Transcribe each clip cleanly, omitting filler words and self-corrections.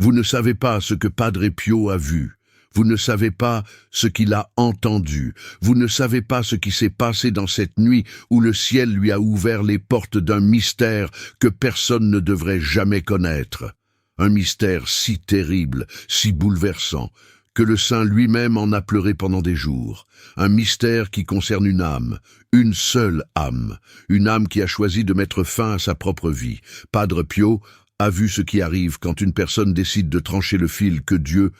Vous ne savez pas ce que Padre Pio a vu. Vous ne savez pas ce qu'il a entendu. Vous ne savez pas ce qui s'est passé dans cette nuit où le ciel lui a ouvert les portes d'un mystère que personne ne devrait jamais connaître. Un mystère si terrible, si bouleversant, que le saint lui-même en a pleuré pendant des jours. Un mystère qui concerne une âme, une seule âme, une âme qui a choisi de mettre fin à sa propre vie. Padre Pio a vu ce qui arrive quand une personne décide de trancher le fil que Dieu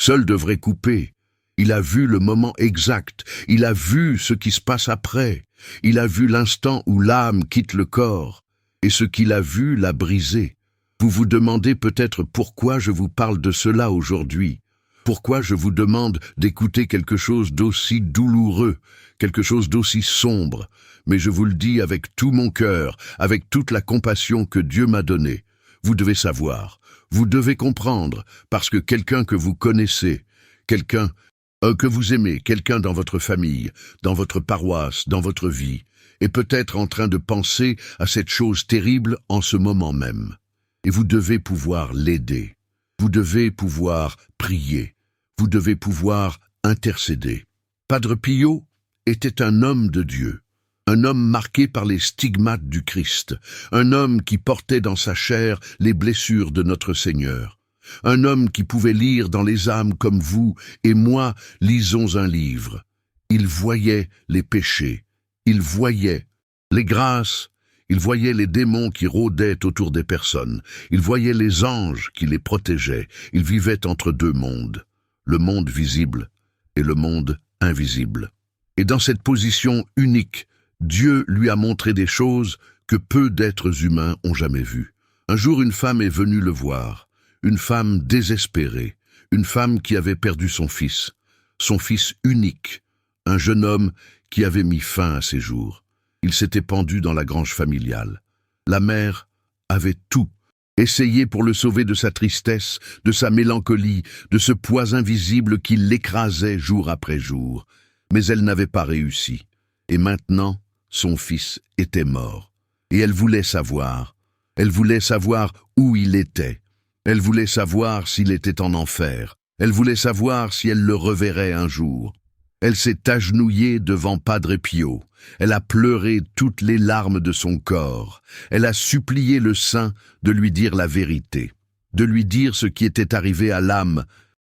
seul devrait couper. Il a vu le moment exact, il a vu ce qui se passe après, il a vu l'instant où l'âme quitte le corps, et ce qu'il a vu l'a brisé. Vous vous demandez peut-être pourquoi je vous parle de cela aujourd'hui, pourquoi je vous demande d'écouter quelque chose d'aussi douloureux, quelque chose d'aussi sombre, mais je vous le dis avec tout mon cœur, avec toute la compassion que Dieu m'a donnée. Vous devez savoir, vous devez comprendre, parce que quelqu'un que vous connaissez, quelqu'un que vous aimez, quelqu'un dans votre famille, dans votre paroisse, dans votre vie, est peut-être en train de penser à cette chose terrible en ce moment même. Et vous devez pouvoir l'aider. Vous devez pouvoir prier. Vous devez pouvoir intercéder. Padre Pio était un homme de Dieu. Un homme marqué par les stigmates du Christ, un homme qui portait dans sa chair les blessures de notre Seigneur, un homme qui pouvait lire dans les âmes comme vous et moi lisons un livre. Il voyait les péchés, il voyait les grâces, il voyait les démons qui rôdaient autour des personnes, il voyait les anges qui les protégeaient, il vivait entre deux mondes, le monde visible et le monde invisible. Et dans cette position unique, Dieu lui a montré des choses que peu d'êtres humains ont jamais vues. Un jour, une femme est venue le voir, une femme désespérée, une femme qui avait perdu son fils unique, un jeune homme qui avait mis fin à ses jours. Il s'était pendu dans la grange familiale. La mère avait tout essayé pour le sauver de sa tristesse, de sa mélancolie, de ce poids invisible qui l'écrasait jour après jour. Mais elle n'avait pas réussi. Et maintenant, son fils était mort. Et elle voulait savoir où il était. Elle voulait savoir s'il était en enfer. Elle voulait savoir si elle le reverrait un jour. Elle s'est agenouillée devant Padre Pio. Elle a pleuré toutes les larmes de son corps. Elle a supplié le saint de lui dire la vérité, de lui dire ce qui était arrivé à l'âme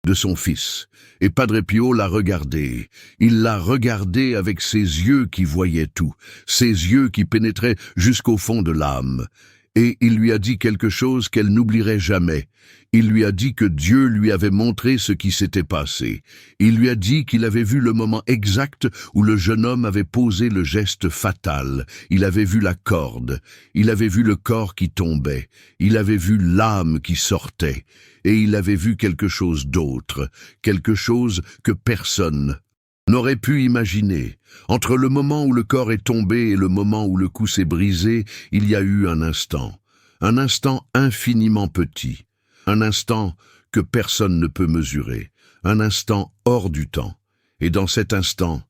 de son fils. Et Padre Pio l'a regardé. Il l'a regardé avec ses yeux qui voyaient tout, ses yeux qui pénétraient jusqu'au fond de l'âme. Et il lui a dit quelque chose qu'elle n'oublierait jamais. Il lui a dit que Dieu lui avait montré ce qui s'était passé. Il lui a dit qu'il avait vu le moment exact où le jeune homme avait posé le geste fatal. Il avait vu la corde. Il avait vu le corps qui tombait. Il avait vu l'âme qui sortait. Et il avait vu quelque chose d'autre, quelque chose que personne n'aurait pu imaginer. Entre le moment où le corps est tombé et le moment où le cou s'est brisé, il y a eu un instant infiniment petit, un instant que personne ne peut mesurer, un instant hors du temps. Et dans cet instant,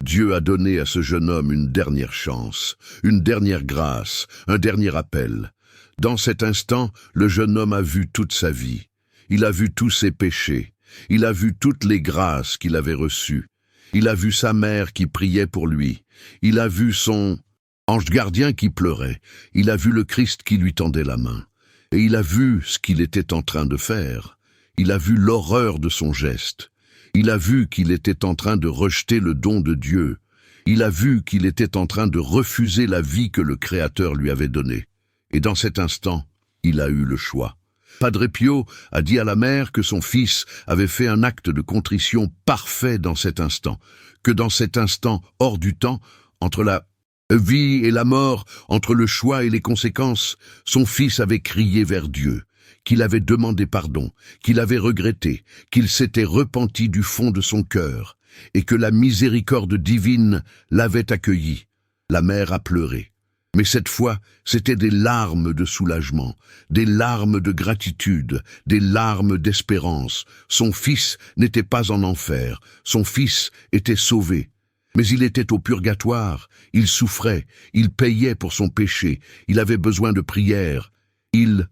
Dieu a donné à ce jeune homme une dernière chance, une dernière grâce, un dernier appel. Dans cet instant, le jeune homme a vu toute sa vie. Il a vu tous ses péchés. Il a vu toutes les grâces qu'il avait reçues. Il a vu sa mère qui priait pour lui. Il a vu son ange gardien qui pleurait. Il a vu le Christ qui lui tendait la main. Et il a vu ce qu'il était en train de faire. Il a vu l'horreur de son geste. Il a vu qu'il était en train de rejeter le don de Dieu. Il a vu qu'il était en train de refuser la vie que le Créateur lui avait donnée. Et dans cet instant, il a eu le choix. Padre Pio a dit à la mère que son fils avait fait un acte de contrition parfait dans cet instant, que dans cet instant hors du temps, entre la vie et la mort, entre le choix et les conséquences, son fils avait crié vers Dieu, qu'il avait demandé pardon, qu'il avait regretté, qu'il s'était repenti du fond de son cœur, et que la miséricorde divine l'avait accueilli. La mère a pleuré. Mais cette fois, c'était des larmes de soulagement, des larmes de gratitude, des larmes d'espérance. Son fils n'était pas en enfer, son fils était sauvé. Mais il était au purgatoire, il souffrait, il payait pour son péché, il avait besoin de prière. Il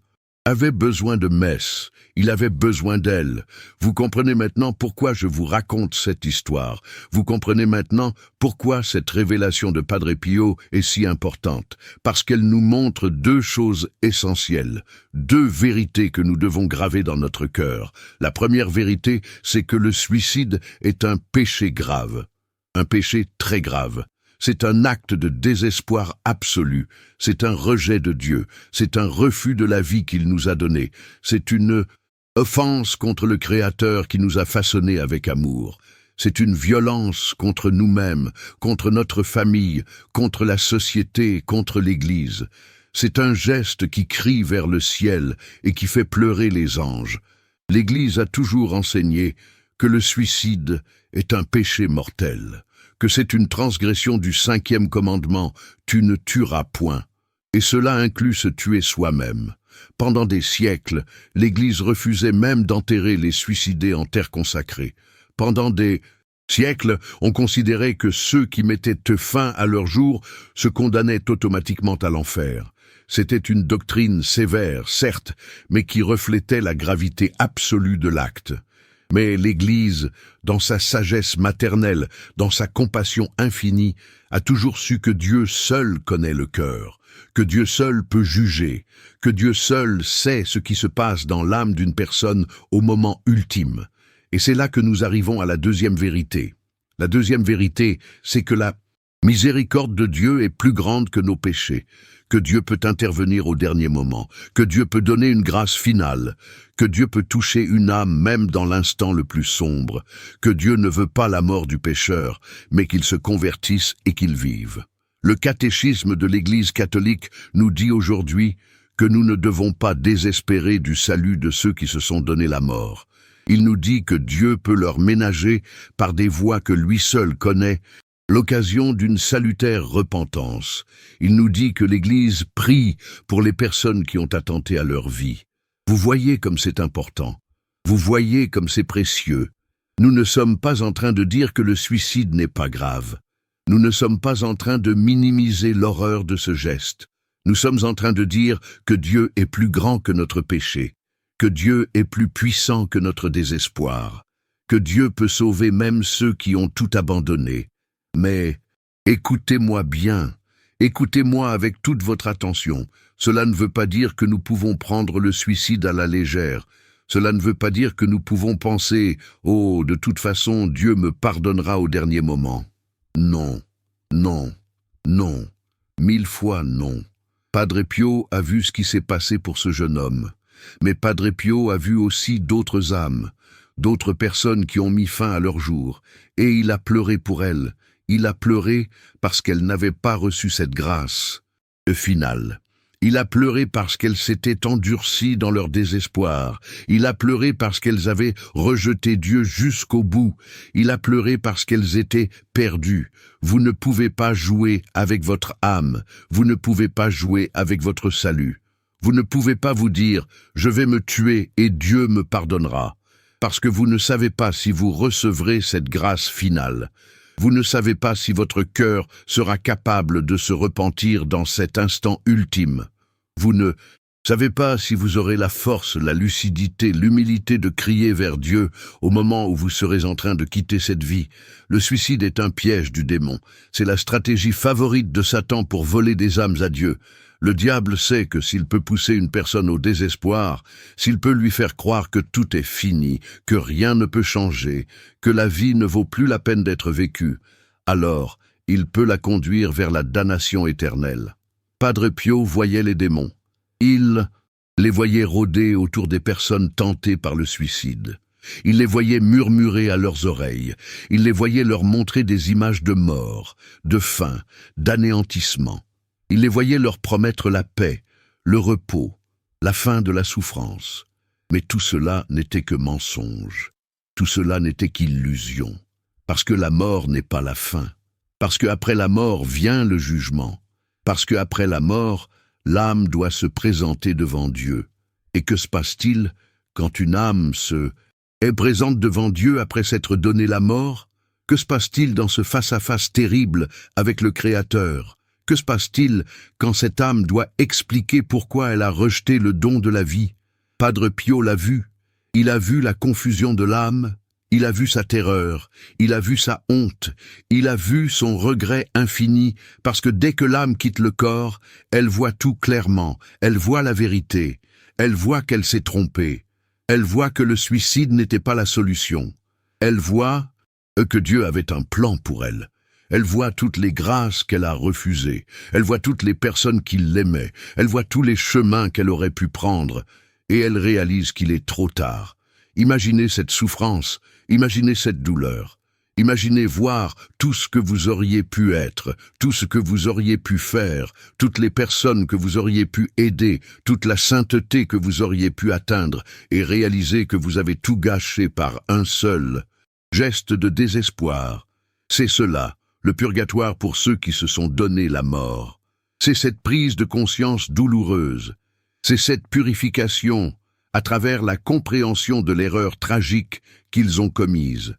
avait besoin de Mess, il avait besoin d'elle. Vous comprenez maintenant pourquoi je vous raconte cette histoire. Vous comprenez maintenant pourquoi cette révélation de Padre Pio est si importante. Parce qu'elle nous montre deux choses essentielles, deux vérités que nous devons graver dans notre cœur. La première vérité, c'est que le suicide est un péché grave, un péché très grave. C'est un acte de désespoir absolu, c'est un rejet de Dieu, c'est un refus de la vie qu'il nous a donnée, c'est une offense contre le Créateur qui nous a façonnés avec amour, c'est une violence contre nous-mêmes, contre notre famille, contre la société, contre l'Église. C'est un geste qui crie vers le ciel et qui fait pleurer les anges. L'Église a toujours enseigné que le suicide est un péché mortel, que c'est une transgression du 5e commandement, tu ne tueras point. Et cela inclut se tuer soi-même. Pendant des siècles, l'Église refusait même d'enterrer les suicidés en terre consacrée. Pendant des siècles, on considérait que ceux qui mettaient fin à leur jour se condamnaient automatiquement à l'enfer. C'était une doctrine sévère, certes, mais qui reflétait la gravité absolue de l'acte. Mais l'Église, dans sa sagesse maternelle, dans sa compassion infinie, a toujours su que Dieu seul connaît le cœur, que Dieu seul peut juger, que Dieu seul sait ce qui se passe dans l'âme d'une personne au moment ultime. Et c'est là que nous arrivons à la deuxième vérité. La deuxième vérité, c'est que la miséricorde de Dieu est plus grande que nos péchés, que Dieu peut intervenir au dernier moment, que Dieu peut donner une grâce finale, que Dieu peut toucher une âme même dans l'instant le plus sombre, que Dieu ne veut pas la mort du pécheur, mais qu'il se convertisse et qu'il vive. Le catéchisme de l'Église catholique nous dit aujourd'hui que nous ne devons pas désespérer du salut de ceux qui se sont donné la mort. Il nous dit que Dieu peut leur ménager par des voies que lui seul connaît, l'occasion d'une salutaire repentance. Il nous dit que l'Église prie pour les personnes qui ont attenté à leur vie. Vous voyez comme c'est important. Vous voyez comme c'est précieux. Nous ne sommes pas en train de dire que le suicide n'est pas grave. Nous ne sommes pas en train de minimiser l'horreur de ce geste. Nous sommes en train de dire que Dieu est plus grand que notre péché, que Dieu est plus puissant que notre désespoir, que Dieu peut sauver même ceux qui ont tout abandonné. Mais écoutez-moi bien, écoutez-moi avec toute votre attention. Cela ne veut pas dire que nous pouvons prendre le suicide à la légère. Cela ne veut pas dire que nous pouvons penser « Oh, de toute façon, Dieu me pardonnera au dernier moment ». Non, non, non, 1000 fois non. Padre Pio a vu ce qui s'est passé pour ce jeune homme. Mais Padre Pio a vu aussi d'autres âmes, d'autres personnes qui ont mis fin à leur jour, et il a pleuré pour elles. Il a pleuré parce qu'elles n'avaient pas reçu cette grâce finale. Il a pleuré parce qu'elles s'étaient endurcies dans leur désespoir. Il a pleuré parce qu'elles avaient rejeté Dieu jusqu'au bout. Il a pleuré parce qu'elles étaient perdues. Vous ne pouvez pas jouer avec votre âme. Vous ne pouvez pas jouer avec votre salut. Vous ne pouvez pas vous dire « Je vais me tuer et Dieu me pardonnera » parce que vous ne savez pas si vous recevrez cette grâce finale. Vous ne savez pas si votre cœur sera capable de se repentir dans cet instant ultime. Vous ne savez pas si vous aurez la force, la lucidité, l'humilité de crier vers Dieu au moment où vous serez en train de quitter cette vie. Le suicide est un piège du démon. C'est la stratégie favorite de Satan pour voler des âmes à Dieu. Le diable sait que s'il peut pousser une personne au désespoir, s'il peut lui faire croire que tout est fini, que rien ne peut changer, que la vie ne vaut plus la peine d'être vécue, alors il peut la conduire vers la damnation éternelle. Padre Pio voyait les démons. Il les voyait rôder autour des personnes tentées par le suicide. Il les voyait murmurer à leurs oreilles. Il les voyait leur montrer des images de mort, de faim, d'anéantissement. Il les voyait leur promettre la paix, le repos, la fin de la souffrance. Mais tout cela n'était que mensonge. Tout cela n'était qu'illusion. Parce que la mort n'est pas la fin. Parce qu'après la mort vient le jugement. Parce qu'après la mort, l'âme doit se présenter devant Dieu. Et que se passe-t-il quand une âme est présente devant Dieu après s'être donné la mort? Que se passe-t-il dans ce face-à-face terrible avec le Créateur? Que se passe-t-il quand cette âme doit expliquer pourquoi elle a rejeté le don de la vie? Padre Pio l'a vu. Il a vu la confusion de l'âme, il a vu sa terreur, il a vu sa honte, il a vu son regret infini, parce que dès que l'âme quitte le corps, elle voit tout clairement, elle voit la vérité, elle voit qu'elle s'est trompée, elle voit que le suicide n'était pas la solution, elle voit que Dieu avait un plan pour elle. Elle voit toutes les grâces qu'elle a refusées, elle voit toutes les personnes qui l'aimaient, elle voit tous les chemins qu'elle aurait pu prendre, et elle réalise qu'il est trop tard. Imaginez cette souffrance, imaginez cette douleur, imaginez voir tout ce que vous auriez pu être, tout ce que vous auriez pu faire, toutes les personnes que vous auriez pu aider, toute la sainteté que vous auriez pu atteindre, et réaliser que vous avez tout gâché par un seul geste de désespoir. C'est cela, le purgatoire pour ceux qui se sont donné la mort. C'est cette prise de conscience douloureuse. C'est cette purification à travers la compréhension de l'erreur tragique qu'ils ont commise.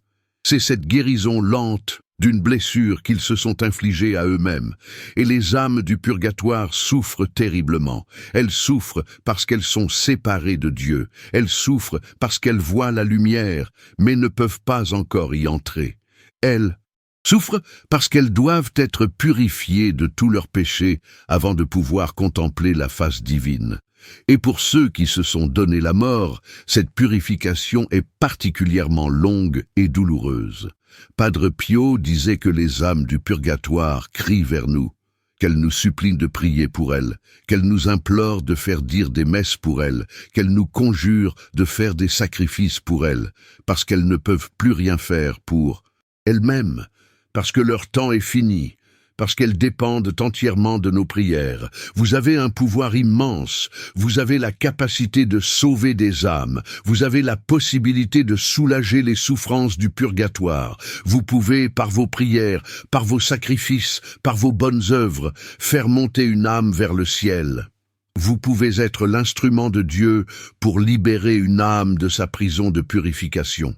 C'est cette guérison lente d'une blessure qu'ils se sont infligée à eux-mêmes. Et les âmes du purgatoire souffrent terriblement. Elles souffrent parce qu'elles sont séparées de Dieu. Elles souffrent parce qu'elles voient la lumière, mais ne peuvent pas encore y entrer. Elles souffrent parce qu'elles doivent être purifiées de tous leurs péchés avant de pouvoir contempler la face divine. Et pour ceux qui se sont donné la mort, cette purification est particulièrement longue et douloureuse. Padre Pio disait que les âmes du purgatoire crient vers nous, qu'elles nous supplient de prier pour elles, qu'elles nous implorent de faire dire des messes pour elles, qu'elles nous conjurent de faire des sacrifices pour elles, parce qu'elles ne peuvent plus rien faire pour elles-mêmes, parce que leur temps est fini, parce qu'elles dépendent entièrement de nos prières. Vous avez un pouvoir immense, vous avez la capacité de sauver des âmes, vous avez la possibilité de soulager les souffrances du purgatoire. Vous pouvez, par vos prières, par vos sacrifices, par vos bonnes œuvres, faire monter une âme vers le ciel. Vous pouvez être l'instrument de Dieu pour libérer une âme de sa prison de purification.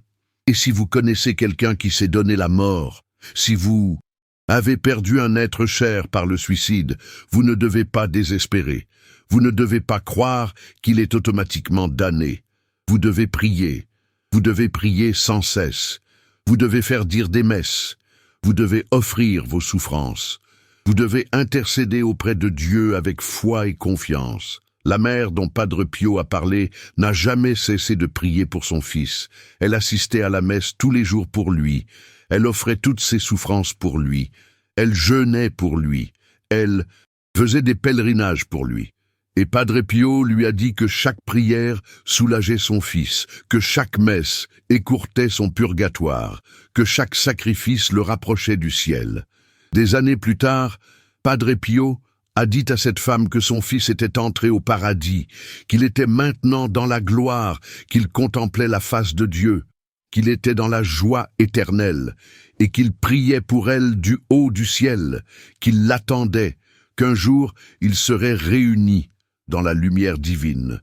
Et si vous connaissez quelqu'un qui s'est donné la mort, si vous avez perdu un être cher par le suicide, vous ne devez pas désespérer. Vous ne devez pas croire qu'il est automatiquement damné. Vous devez prier. Vous devez prier sans cesse. Vous devez faire dire des messes. Vous devez offrir vos souffrances. Vous devez intercéder auprès de Dieu avec foi et confiance. La mère dont Padre Pio a parlé n'a jamais cessé de prier pour son fils. Elle assistait à la messe tous les jours pour lui. Elle offrait toutes ses souffrances pour lui. Elle jeûnait pour lui. Elle faisait des pèlerinages pour lui. Et Padre Pio lui a dit que chaque prière soulageait son fils, que chaque messe écourtait son purgatoire, que chaque sacrifice le rapprochait du ciel. Des années plus tard, Padre Pio a dit à cette femme que son fils était entré au paradis, qu'il était maintenant dans la gloire, qu'il contemplait la face de Dieu, qu'il était dans la joie éternelle, et qu'il priait pour elle du haut du ciel, qu'il l'attendait, qu'un jour ils seraient réunis dans la lumière divine.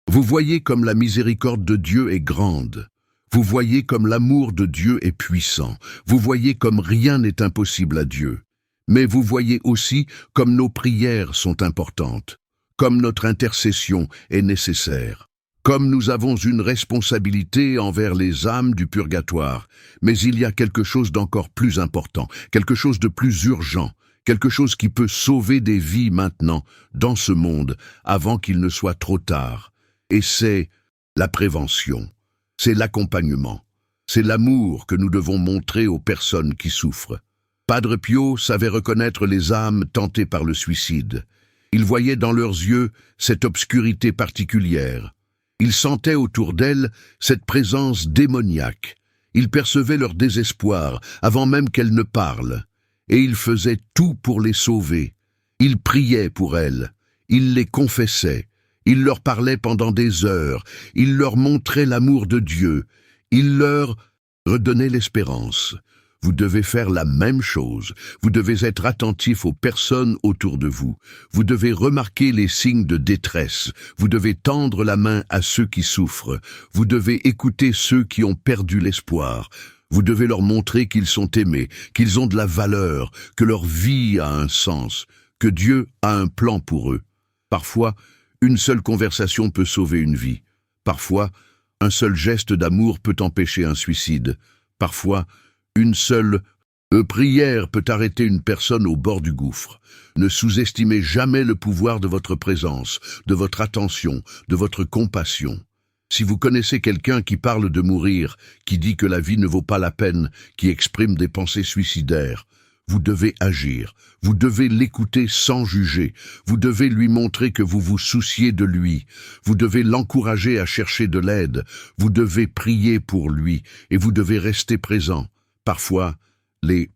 Vous voyez comme la miséricorde de Dieu est grande. Vous voyez comme l'amour de Dieu est puissant. Vous voyez comme rien n'est impossible à Dieu. Mais vous voyez aussi comme nos prières sont importantes, comme notre intercession est nécessaire. Comme nous avons une responsabilité envers les âmes du purgatoire, mais il y a quelque chose d'encore plus important, quelque chose de plus urgent, quelque chose qui peut sauver des vies maintenant, dans ce monde, avant qu'il ne soit trop tard. Et c'est la prévention, c'est l'accompagnement, c'est l'amour que nous devons montrer aux personnes qui souffrent. Padre Pio savait reconnaître les âmes tentées par le suicide. Il voyait dans leurs yeux cette obscurité particulière. Il sentait autour d'elles cette présence démoniaque. Il percevait leur désespoir avant même qu'elles ne parlent. Et il faisait tout pour les sauver. Il priait pour elles. Il les confessait. Il leur parlait pendant des heures. Il leur montrait l'amour de Dieu. Il leur redonnait l'espérance. Vous devez faire la même chose. Vous devez être attentif aux personnes autour de vous. Vous devez remarquer les signes de détresse. Vous devez tendre la main à ceux qui souffrent. Vous devez écouter ceux qui ont perdu l'espoir. Vous devez leur montrer qu'ils sont aimés, qu'ils ont de la valeur, que leur vie a un sens, que Dieu a un plan pour eux. Parfois, une seule conversation peut sauver une vie. Parfois, un seul geste d'amour peut empêcher un suicide. Parfois, une seule prière peut arrêter une personne au bord du gouffre. Ne sous-estimez jamais le pouvoir de votre présence, de votre attention, de votre compassion. Si vous connaissez quelqu'un qui parle de mourir, qui dit que la vie ne vaut pas la peine, qui exprime des pensées suicidaires, vous devez agir, vous devez l'écouter sans juger, vous devez lui montrer que vous vous souciez de lui, vous devez l'encourager à chercher de l'aide, vous devez prier pour lui et vous devez rester présent. Parfois, les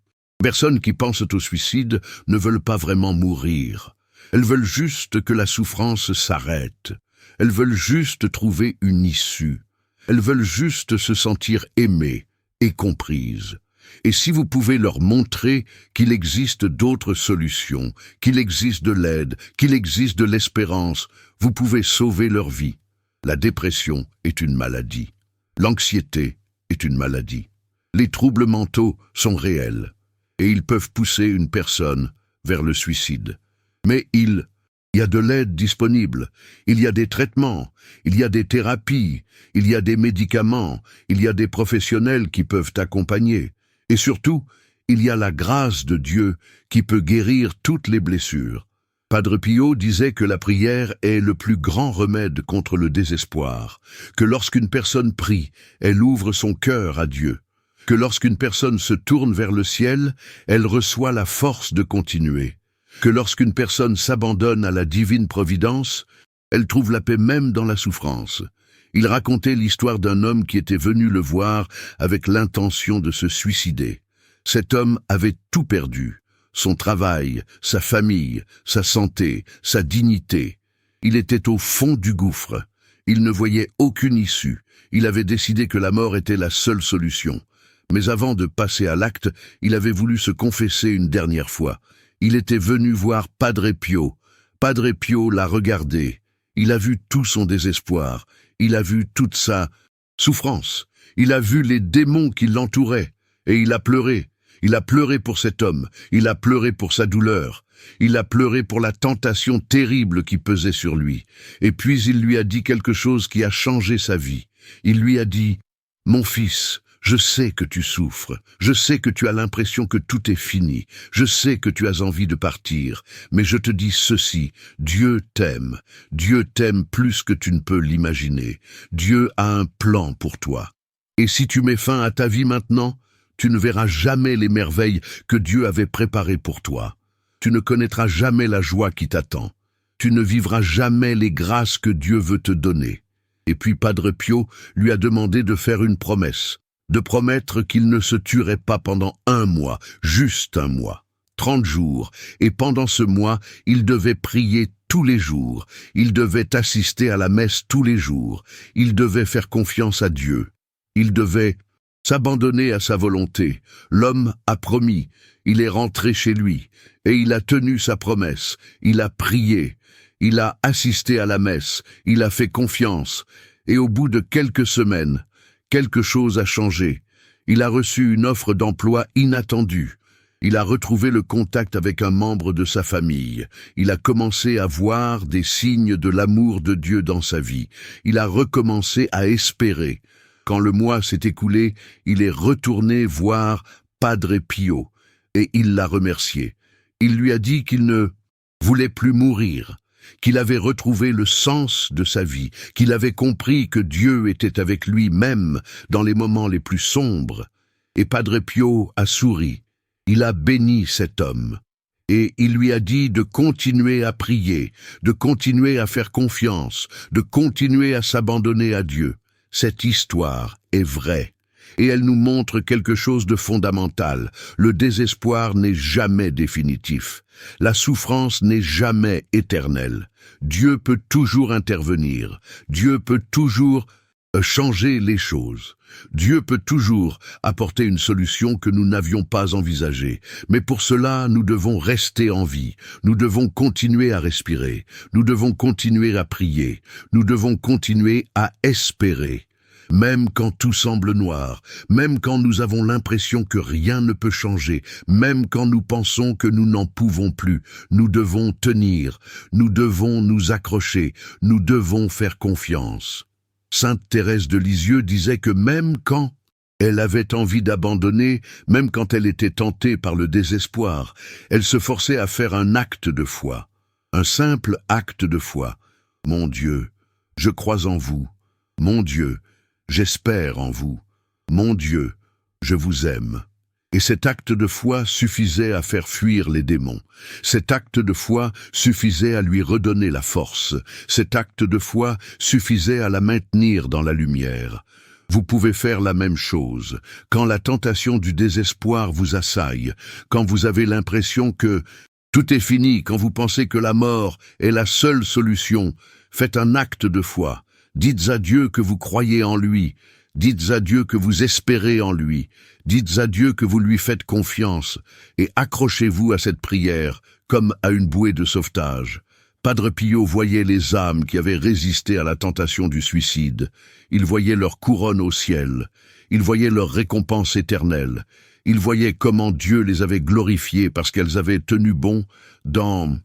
personnes qui pensent au suicide ne veulent pas vraiment mourir. Elles veulent juste que la souffrance s'arrête. Elles veulent juste trouver une issue. Elles veulent juste se sentir aimées et comprises. Et si vous pouvez leur montrer qu'il existe d'autres solutions, qu'il existe de l'aide, qu'il existe de l'espérance, vous pouvez sauver leur vie. La dépression est une maladie. L'anxiété est une maladie. Les troubles mentaux sont réels et ils peuvent pousser une personne vers le suicide. Mais il y a de l'aide disponible, il y a des traitements, il y a des thérapies, il y a des médicaments, il y a des professionnels qui peuvent accompagner. Et surtout, il y a la grâce de Dieu qui peut guérir toutes les blessures. Padre Pio disait que la prière est le plus grand remède contre le désespoir, que lorsqu'une personne prie, elle ouvre son cœur à Dieu, que lorsqu'une personne se tourne vers le ciel, elle reçoit la force de continuer, que lorsqu'une personne s'abandonne à la divine providence, elle trouve la paix même dans la souffrance. Il racontait l'histoire d'un homme qui était venu le voir avec l'intention de se suicider. Cet homme avait tout perdu, son travail, sa famille, sa santé, sa dignité. Il était au fond du gouffre. Il ne voyait aucune issue. Il avait décidé que la mort était la seule solution. Mais avant de passer à l'acte, il avait voulu se confesser une dernière fois. Il était venu voir Padre Pio. Padre Pio l'a regardé. Il a vu tout son désespoir. Il a vu toute sa souffrance. Il a vu les démons qui l'entouraient. Et il a pleuré. Il a pleuré pour cet homme. Il a pleuré pour sa douleur. Il a pleuré pour la tentation terrible qui pesait sur lui. Et puis il lui a dit quelque chose qui a changé sa vie. Il lui a dit « Mon fils, je sais que tu souffres. Je sais que tu as l'impression que tout est fini. Je sais que tu as envie de partir. Mais je te dis ceci, Dieu t'aime. Dieu t'aime plus que tu ne peux l'imaginer. Dieu a un plan pour toi. Et si tu mets fin à ta vie maintenant, tu ne verras jamais les merveilles que Dieu avait préparées pour toi. Tu ne connaîtras jamais la joie qui t'attend. Tu ne vivras jamais les grâces que Dieu veut te donner. » Et puis Padre Pio lui a demandé de faire une promesse, de promettre qu'il ne se tuerait pas pendant 1 mois, juste 1 mois, 30 jours, et pendant ce mois, il devait prier tous les jours, il devait assister à la messe tous les jours, il devait faire confiance à Dieu, il devait s'abandonner à sa volonté. L'homme a promis, il est rentré chez lui, et il a tenu sa promesse, il a prié, il a assisté à la messe, il a fait confiance, et au bout de quelques semaines, quelque chose a changé. Il a reçu une offre d'emploi inattendue. Il a retrouvé le contact avec un membre de sa famille. Il a commencé à voir des signes de l'amour de Dieu dans sa vie. Il a recommencé à espérer. Quand le mois s'est écoulé, il est retourné voir Padre Pio et il l'a remercié. Il lui a dit qu'il ne voulait plus mourir, qu'il avait retrouvé le sens de sa vie, qu'il avait compris que Dieu était avec lui même dans les moments les plus sombres. Et Padre Pio a souri. Il a béni cet homme. Et il lui a dit de continuer à prier, de continuer à faire confiance, de continuer à s'abandonner à Dieu. Cette histoire est vraie. Et elle nous montre quelque chose de fondamental. Le désespoir n'est jamais définitif. La souffrance n'est jamais éternelle. Dieu peut toujours intervenir. Dieu peut toujours changer les choses. Dieu peut toujours apporter une solution que nous n'avions pas envisagée. Mais pour cela, nous devons rester en vie. Nous devons continuer à respirer. Nous devons continuer à prier. Nous devons continuer à espérer. Même quand tout semble noir, même quand nous avons l'impression que rien ne peut changer, même quand nous pensons que nous n'en pouvons plus, nous devons tenir, nous devons nous accrocher, nous devons faire confiance. Sainte Thérèse de Lisieux disait que même quand elle avait envie d'abandonner, même quand elle était tentée par le désespoir, elle se forçait à faire un acte de foi, un simple acte de foi. Mon Dieu, je crois en vous. Mon Dieu, j'espère en vous. Mon Dieu, je vous aime. Et cet acte de foi suffisait à faire fuir les démons. Cet acte de foi suffisait à lui redonner la force. Cet acte de foi suffisait à la maintenir dans la lumière. Vous pouvez faire la même chose. Quand la tentation du désespoir vous assaille, quand vous avez l'impression que tout est fini, quand vous pensez que la mort est la seule solution, faites un acte de foi. Dites à Dieu que vous croyez en lui. Dites à Dieu que vous espérez en lui. Dites à Dieu que vous lui faites confiance et accrochez-vous à cette prière comme à une bouée de sauvetage. Padre Pio voyait les âmes qui avaient résisté à la tentation du suicide. Il voyait leur couronne au ciel. Il voyait leur récompense éternelle. Il voyait comment Dieu les avait glorifiées parce qu'elles avaient tenu bon dans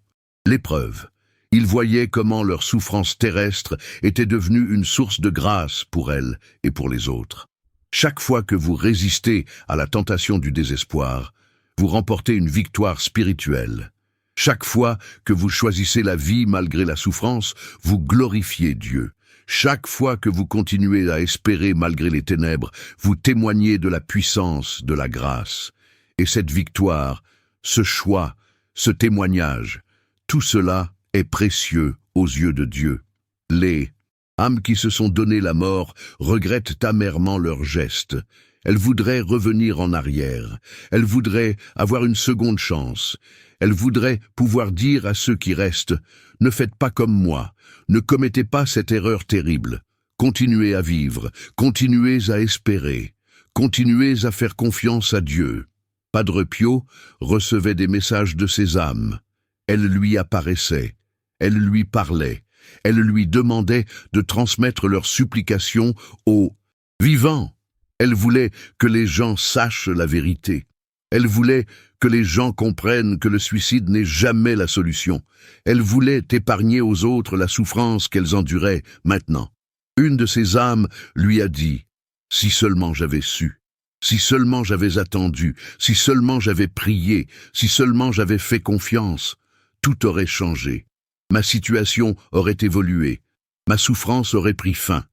l'épreuve. Il voyait comment leur souffrance terrestre était devenue une source de grâce pour elles et pour les autres. Chaque fois que vous résistez à la tentation du désespoir, vous remportez une victoire spirituelle. Chaque fois que vous choisissez la vie malgré la souffrance, vous glorifiez Dieu. Chaque fois que vous continuez à espérer malgré les ténèbres, vous témoignez de la puissance de la grâce. Et cette victoire, ce choix, ce témoignage, tout cela est précieux aux yeux de Dieu. Les âmes qui se sont donné la mort regrettent amèrement leurs gestes. Elles voudraient revenir en arrière. Elles voudraient avoir une seconde chance. Elles voudraient pouvoir dire à ceux qui restent « Ne faites pas comme moi, ne commettez pas cette erreur terrible. Continuez à vivre, continuez à espérer, continuez à faire confiance à Dieu. » Padre Pio recevait des messages de ces âmes. Elles lui apparaissaient, elles lui parlaient, elles lui demandaient de transmettre leurs supplications aux vivants. Elle voulait que les gens sachent la vérité. Elle voulait que les gens comprennent que le suicide n'est jamais la solution. Elle voulait épargner aux autres la souffrance qu'elles enduraient maintenant. Une de ces âmes lui a dit « Si seulement j'avais su, si seulement j'avais attendu, si seulement j'avais prié, si seulement j'avais fait confiance, tout aurait changé. Ma situation aurait évolué. Ma souffrance aurait pris fin.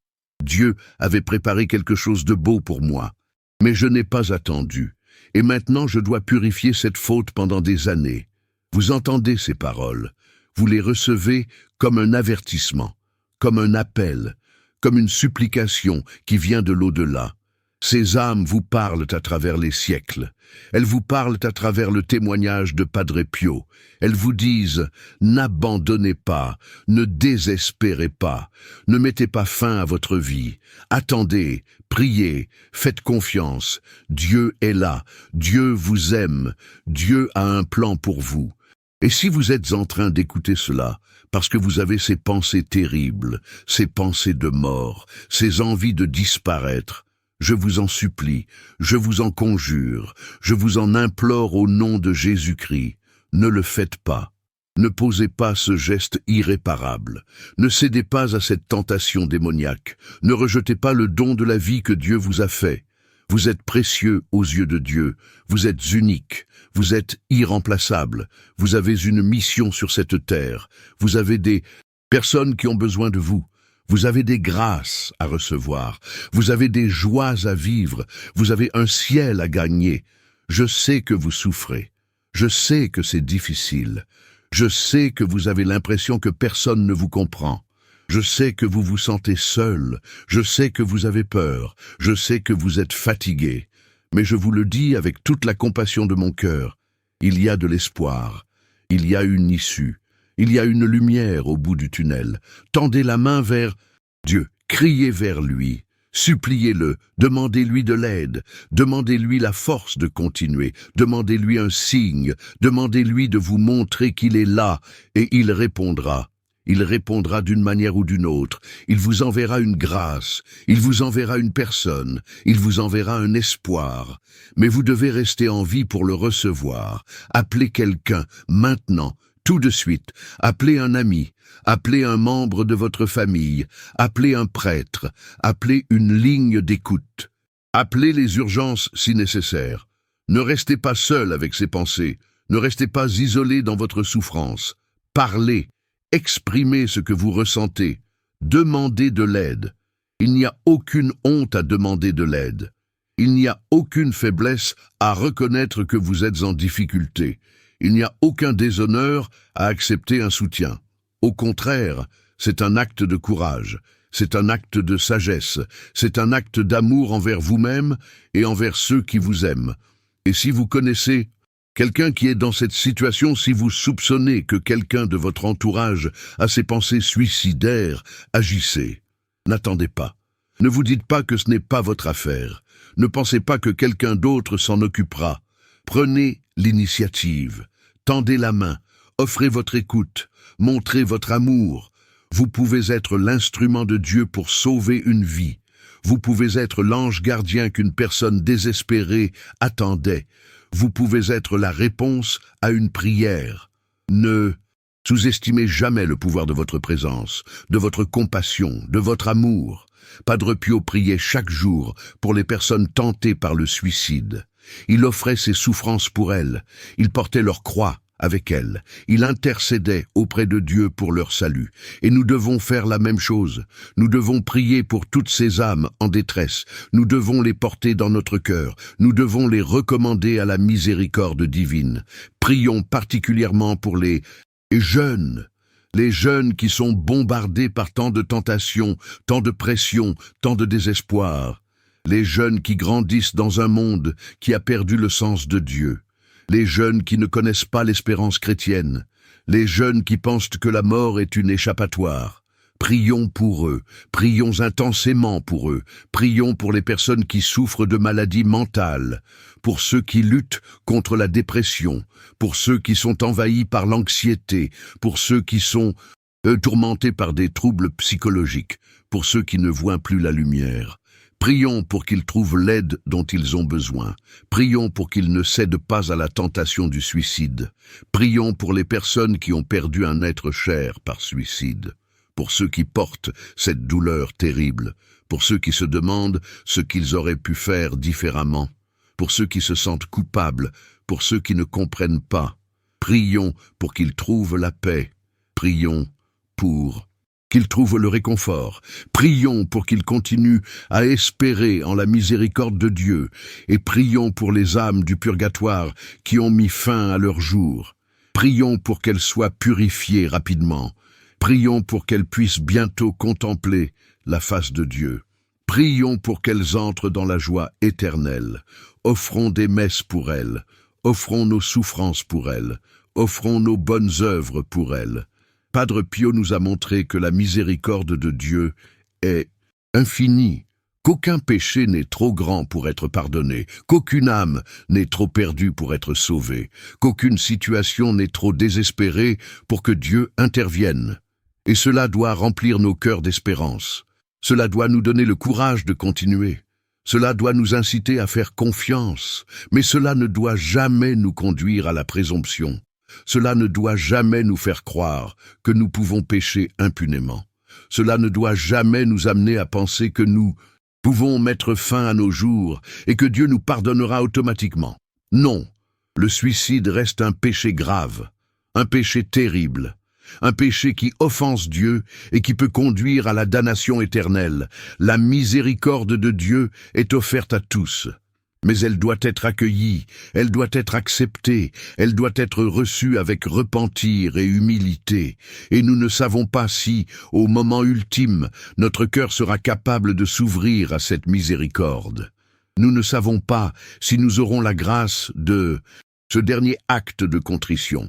Dieu avait préparé quelque chose de beau pour moi. Mais je n'ai pas attendu. Et maintenant je dois purifier cette faute pendant des années. » Vous entendez ces paroles. Vous les recevez comme un avertissement, comme un appel, comme une supplication qui vient de l'au-delà. Ces âmes vous parlent à travers les siècles. Elles vous parlent à travers le témoignage de Padre Pio. Elles vous disent « N'abandonnez pas, ne désespérez pas, ne mettez pas fin à votre vie. Attendez, priez, faites confiance. Dieu est là, Dieu vous aime, Dieu a un plan pour vous. » Et si vous êtes en train d'écouter cela, parce que vous avez ces pensées terribles, ces pensées de mort, ces envies de disparaître, je vous en supplie, je vous en conjure, je vous en implore au nom de Jésus-Christ, ne le faites pas. Ne posez pas ce geste irréparable. Ne cédez pas à cette tentation démoniaque. Ne rejetez pas le don de la vie que Dieu vous a fait. Vous êtes précieux aux yeux de Dieu. Vous êtes unique. Vous êtes irremplaçable. Vous avez une mission sur cette terre. Vous avez des personnes qui ont besoin de vous. Vous avez des grâces à recevoir. Vous avez des joies à vivre. Vous avez un ciel à gagner. Je sais que vous souffrez. Je sais que c'est difficile. Je sais que vous avez l'impression que personne ne vous comprend. Je sais que vous vous sentez seul. Je sais que vous avez peur. Je sais que vous êtes fatigué. Mais je vous le dis avec toute la compassion de mon cœur. Il y a de l'espoir. Il y a une issue. Il y a une lumière au bout du tunnel. Tendez la main vers Dieu. Criez vers lui. Suppliez-le, demandez-lui de l'aide, demandez-lui la force de continuer, demandez-lui un signe, demandez-lui de vous montrer qu'il est là, et il répondra. Il répondra d'une manière ou d'une autre. Il vous enverra une grâce, il vous enverra une personne, il vous enverra un espoir. Mais vous devez rester en vie pour le recevoir. Appelez quelqu'un, maintenant. Tout de suite, appelez un ami, appelez un membre de votre famille, appelez un prêtre, appelez une ligne d'écoute. Appelez les urgences si nécessaire. Ne restez pas seul avec ces pensées, ne restez pas isolé dans votre souffrance. Parlez, exprimez ce que vous ressentez, demandez de l'aide. Il n'y a aucune honte à demander de l'aide. Il n'y a aucune faiblesse à reconnaître que vous êtes en difficulté. Il n'y a aucun déshonneur à accepter un soutien. Au contraire, c'est un acte de courage, c'est un acte de sagesse, c'est un acte d'amour envers vous-même et envers ceux qui vous aiment. Et si vous connaissez quelqu'un qui est dans cette situation, si vous soupçonnez que quelqu'un de votre entourage a ses pensées suicidaires, agissez. N'attendez pas. Ne vous dites pas que ce n'est pas votre affaire. Ne pensez pas que quelqu'un d'autre s'en occupera. Prenez l'initiative. Tendez la main. Offrez votre écoute. Montrez votre amour. Vous pouvez être l'instrument de Dieu pour sauver une vie. Vous pouvez être l'ange gardien qu'une personne désespérée attendait. Vous pouvez être la réponse à une prière. Ne sous-estimez jamais le pouvoir de votre présence, de votre compassion, de votre amour. Padre Pio priait chaque jour pour les personnes tentées par le suicide. Il offrait ses souffrances pour elles, il portait leur croix avec elles, il intercédait auprès de Dieu pour leur salut. Et nous devons faire la même chose. Nous devons prier pour toutes ces âmes en détresse. Nous devons les porter dans notre cœur. Nous devons les recommander à la miséricorde divine. Prions particulièrement pour les jeunes qui sont bombardés par tant de tentations, tant de pression, tant de désespoir. Les jeunes qui grandissent dans un monde qui a perdu le sens de Dieu. Les jeunes qui ne connaissent pas l'espérance chrétienne. Les jeunes qui pensent que la mort est une échappatoire. Prions pour eux, prions intensément pour eux, prions pour les personnes qui souffrent de maladies mentales, pour ceux qui luttent contre la dépression, pour ceux qui sont envahis par l'anxiété, pour ceux qui sont tourmentés par des troubles psychologiques, pour ceux qui ne voient plus la lumière. Prions pour qu'ils trouvent l'aide dont ils ont besoin. Prions pour qu'ils ne cèdent pas à la tentation du suicide. Prions pour les personnes qui ont perdu un être cher par suicide. Pour ceux qui portent cette douleur terrible. Pour ceux qui se demandent ce qu'ils auraient pu faire différemment. Pour ceux qui se sentent coupables. Pour ceux qui ne comprennent pas. Prions pour qu'ils trouvent la paix. Prions pour qu'ils trouvent le réconfort. Prions pour qu'ils continuent à espérer en la miséricorde de Dieu, et prions pour les âmes du purgatoire qui ont mis fin à leur jour. Prions pour qu'elles soient purifiées rapidement. Prions pour qu'elles puissent bientôt contempler la face de Dieu. Prions pour qu'elles entrent dans la joie éternelle. Offrons des messes pour elles. Offrons nos souffrances pour elles. Offrons nos bonnes œuvres pour elles. Padre Pio nous a montré que la miséricorde de Dieu est infinie, qu'aucun péché n'est trop grand pour être pardonné, qu'aucune âme n'est trop perdue pour être sauvée, qu'aucune situation n'est trop désespérée pour que Dieu intervienne. Et cela doit remplir nos cœurs d'espérance. Cela doit nous donner le courage de continuer. Cela doit nous inciter à faire confiance, mais cela ne doit jamais nous conduire à la présomption. Cela ne doit jamais nous faire croire que nous pouvons pécher impunément. Cela ne doit jamais nous amener à penser que nous pouvons mettre fin à nos jours et que Dieu nous pardonnera automatiquement. Non, le suicide reste un péché grave, un péché terrible, un péché qui offense Dieu et qui peut conduire à la damnation éternelle. La miséricorde de Dieu est offerte à tous. Mais elle doit être accueillie, elle doit être acceptée, elle doit être reçue avec repentir et humilité. Et nous ne savons pas si, au moment ultime, notre cœur sera capable de s'ouvrir à cette miséricorde. Nous ne savons pas si nous aurons la grâce de ce dernier acte de contrition.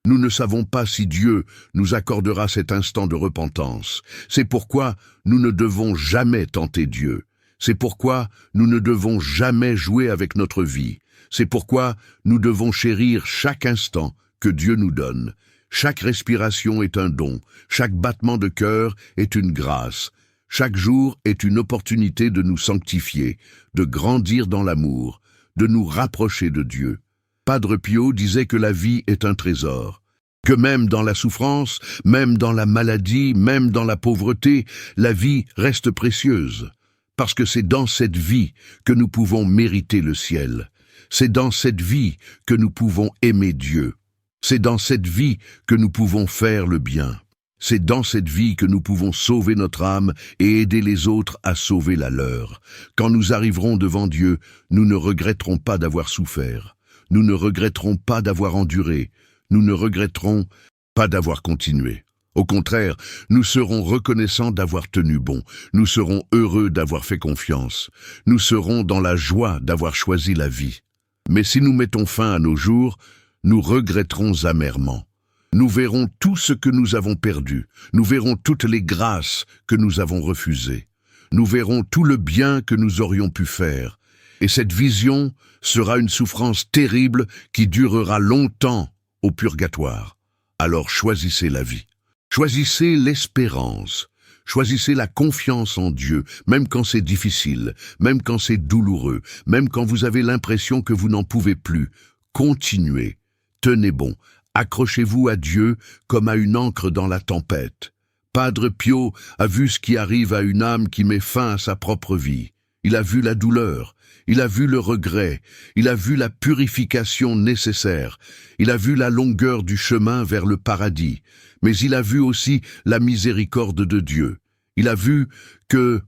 Nous ne savons pas si Dieu nous accordera cet instant de repentance. C'est pourquoi nous ne devons jamais tenter Dieu. C'est pourquoi nous ne devons jamais jouer avec notre vie. C'est pourquoi nous devons chérir chaque instant que Dieu nous donne. Chaque respiration est un don, chaque battement de cœur est une grâce. Chaque jour est une opportunité de nous sanctifier, de grandir dans l'amour, de nous rapprocher de Dieu. Padre Pio disait que la vie est un trésor. que même dans la souffrance, même dans la maladie, même dans la pauvreté, la vie reste précieuse. Parce que c'est dans cette vie que nous pouvons mériter le ciel. C'est dans cette vie que nous pouvons aimer Dieu. C'est dans cette vie que nous pouvons faire le bien. C'est dans cette vie que nous pouvons sauver notre âme et aider les autres à sauver la leur. Quand nous arriverons devant Dieu, nous ne regretterons pas d'avoir souffert. Nous ne regretterons pas d'avoir enduré. Nous ne regretterons pas d'avoir continué. Au contraire, nous serons reconnaissants d'avoir tenu bon. Nous serons heureux d'avoir fait confiance. Nous serons dans la joie d'avoir choisi la vie. Mais si nous mettons fin à nos jours, nous regretterons amèrement. Nous verrons tout ce que nous avons perdu. Nous verrons toutes les grâces que nous avons refusées. Nous verrons tout le bien que nous aurions pu faire. Et cette vision sera une souffrance terrible qui durera longtemps au purgatoire. Alors choisissez la vie. Choisissez l'espérance. Choisissez la confiance en Dieu, même quand c'est difficile, même quand c'est douloureux, même quand vous avez l'impression que vous n'en pouvez plus. Continuez. Tenez bon. Accrochez-vous à Dieu comme à une ancre dans la tempête. Padre Pio a vu ce qui arrive à une âme qui met fin à sa propre vie. Il a vu la douleur, il a vu le regret, il a vu la purification nécessaire, il a vu la longueur du chemin vers le paradis, mais il a vu aussi la miséricorde de Dieu. Il a vu que,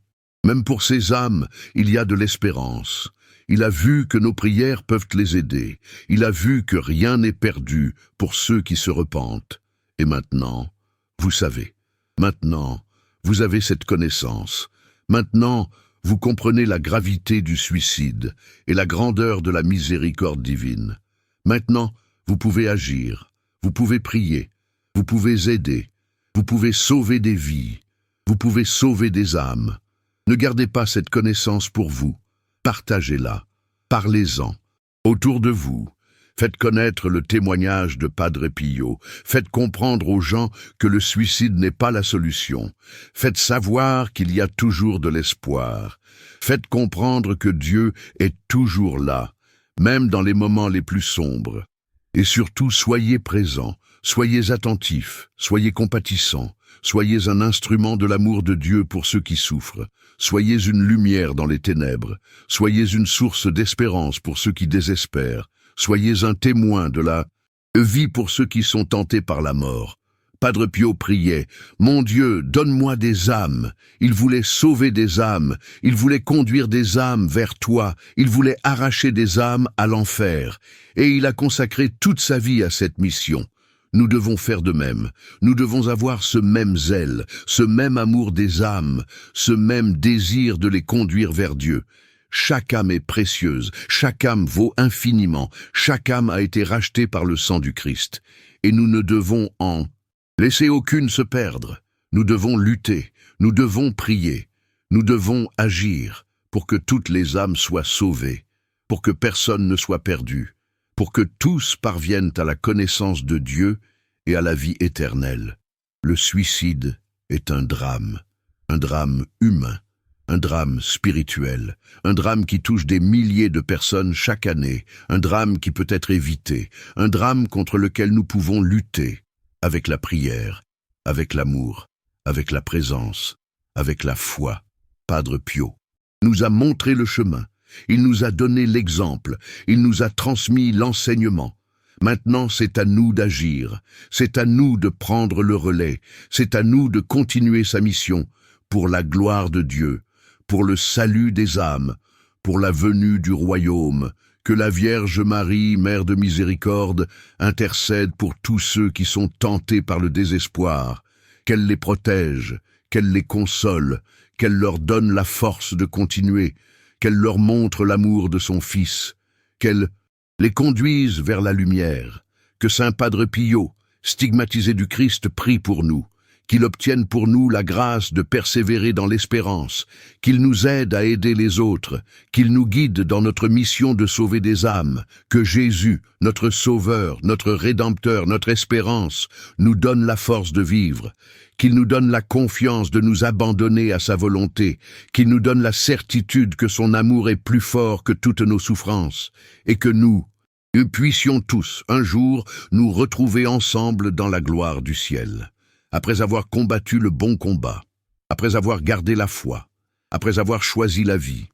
même pour ces âmes, il y a de l'espérance. Il a vu que nos prières peuvent les aider. Il a vu que rien n'est perdu pour ceux qui se repentent. Et maintenant, vous savez, maintenant, vous avez cette connaissance. Maintenant, vous comprenez la gravité du suicide et la grandeur de la miséricorde divine. Maintenant, vous pouvez agir, vous pouvez prier, vous pouvez aider, vous pouvez sauver des vies, vous pouvez sauver des âmes. Ne gardez pas cette connaissance pour vous. Partagez-la, parlez-en, autour de vous. Faites connaître le témoignage de Padre Pio. Faites comprendre aux gens que le suicide n'est pas la solution. Faites savoir qu'il y a toujours de l'espoir. Faites comprendre que Dieu est toujours là, même dans les moments les plus sombres. Et surtout, soyez présents, soyez attentifs, soyez compatissants. Soyez un instrument de l'amour de Dieu pour ceux qui souffrent. Soyez une lumière dans les ténèbres. Soyez une source d'espérance pour ceux qui désespèrent. Soyez un témoin de la vie pour ceux qui sont tentés par la mort. Padre Pio priait, « Mon Dieu, donne-moi des âmes ». Il voulait sauver des âmes, il voulait conduire des âmes vers toi, il voulait arracher des âmes à l'enfer. Et il a consacré toute sa vie à cette mission. Nous devons faire de même. Nous devons avoir ce même zèle, ce même amour des âmes, ce même désir de les conduire vers Dieu. Chaque âme est précieuse, chaque âme vaut infiniment, chaque âme a été rachetée par le sang du Christ. Et nous ne devons en laisser aucune se perdre. Nous devons lutter, nous devons prier, nous devons agir pour que toutes les âmes soient sauvées, pour que personne ne soit perdu, pour que tous parviennent à la connaissance de Dieu et à la vie éternelle. Le suicide est un drame humain, un drame spirituel, un drame qui touche des milliers de personnes chaque année, un drame qui peut être évité, un drame contre lequel nous pouvons lutter avec la prière, avec l'amour, avec la présence, avec la foi. Padre Pio nous a montré le chemin. Il nous a donné l'exemple, il nous a transmis l'enseignement. Maintenant, c'est à nous d'agir, c'est à nous de prendre le relais, c'est à nous de continuer sa mission pour la gloire de Dieu, pour le salut des âmes, pour la venue du royaume. Que la Vierge Marie, Mère de miséricorde, intercède pour tous ceux qui sont tentés par le désespoir, qu'elle les protège, qu'elle les console, qu'elle leur donne la force de continuer, qu'elle leur montre l'amour de son Fils, qu'elle les conduise vers la lumière, que Saint Padre Pio, stigmatisé du Christ, prie pour nous, qu'il obtienne pour nous la grâce de persévérer dans l'espérance, qu'il nous aide à aider les autres, qu'il nous guide dans notre mission de sauver des âmes, que Jésus, notre Sauveur, notre Rédempteur, notre espérance, nous donne la force de vivre, qu'il nous donne la confiance de nous abandonner à sa volonté, qu'il nous donne la certitude que son amour est plus fort que toutes nos souffrances, et que nous, et puissions tous, un jour, nous retrouver ensemble dans la gloire du ciel, après avoir combattu le bon combat, après avoir gardé la foi, après avoir choisi la vie,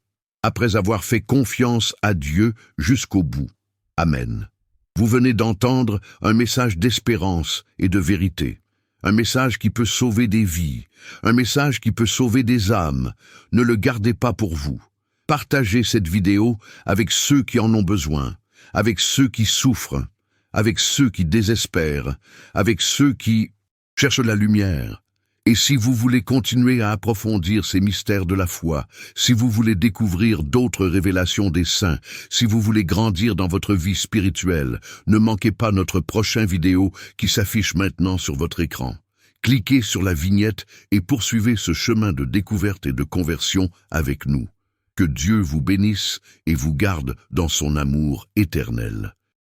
après avoir fait confiance à Dieu jusqu'au bout. Amen. Vous venez d'entendre un message d'espérance et de vérité, un message qui peut sauver des vies, un message qui peut sauver des âmes. Ne le gardez pas pour vous. Partagez cette vidéo avec ceux qui en ont besoin, avec ceux qui souffrent, avec ceux qui désespèrent, avec ceux qui cherchent la lumière. Et si vous voulez continuer à approfondir ces mystères de la foi, si vous voulez découvrir d'autres révélations des saints, si vous voulez grandir dans votre vie spirituelle, ne manquez pas notre prochain vidéo qui s'affiche maintenant sur votre écran. Cliquez sur la vignette et poursuivez ce chemin de découverte et de conversion avec nous. Que Dieu vous bénisse et vous garde dans son amour éternel.